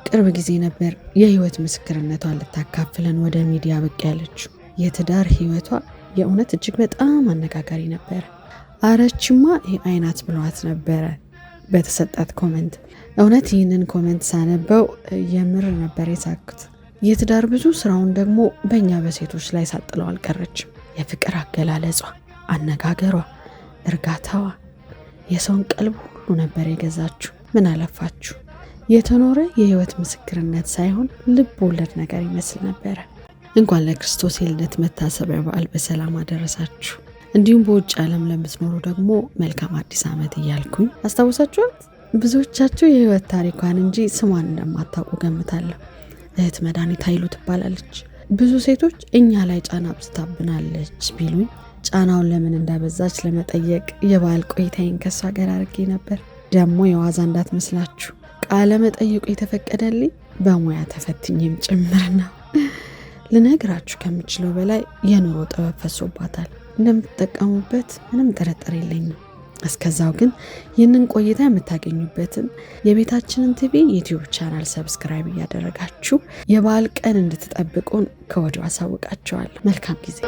ቅርብ ጊዜ ነበር የህይወት ምስክርነቷን ልታካፍለን ወደ ሚዲያ ብቅ ያለችው። የትዳር ህይወቷ የእውነት እጅግ በጣም አነጋጋሪ ነበር። አረችማ አይናት ብሏት ነበረ በተሰጣት ኮሜንት። እውነት ይህንን ኮሜንት ሳነበው የምር ነበር የሳኩት። የትዳር ብዙ ስራውን ደግሞ በእኛ በሴቶች ላይ ሳጥለው አልቀረችም። የፍቅር አገላለጿ፣ አነጋገሯ፣ እርጋታዋ የሰውን ቀልብ ሁሉ ነበር የገዛችው። ምን አለፋችሁ የተኖረ የህይወት ምስክርነት ሳይሆን ልብ ወለድ ነገር ይመስል ነበረ። እንኳን ለክርስቶስ የልደት መታሰቢያ በዓል በሰላም አደረሳችሁ። እንዲሁም በውጭ ዓለም ለምትኖሩ ደግሞ መልካም አዲስ ዓመት እያልኩኝ አስታውሳችኋት። ብዙዎቻችሁ የህይወት ታሪኳን እንጂ ስሟን እንደማታውቁ ገምታለሁ። እህት መድኃኒት ኃይሉ ትባላለች። ብዙ ሴቶች እኛ ላይ ጫና አብዝታብናለች ቢሉኝ ጫናውን ለምን እንዳበዛች ለመጠየቅ የበዓል ቆይታዬን ከሷ ጋር አድርጌ ነበር። ደግሞ የዋዛ እንዳትመስላችሁ ቃለ መጠይቁ የተፈቀደልኝ በሙያ ተፈትኜም ጭምር ነው። ልነግራችሁ ከምችለው በላይ የኑሮ ጥበብ ፈሶባታል። እንደምትጠቀሙበት ምንም ጥርጥር የለኝም። እስከዛው ግን ይህንን ቆይታ የምታገኙበትን የቤታችንን ቲቪ ዩቲዩብ ቻናል ሰብስክራይብ እያደረጋችሁ የበዓል ቀን እንድትጠብቁን ከወዲሁ አሳውቃችኋለሁ። መልካም ጊዜ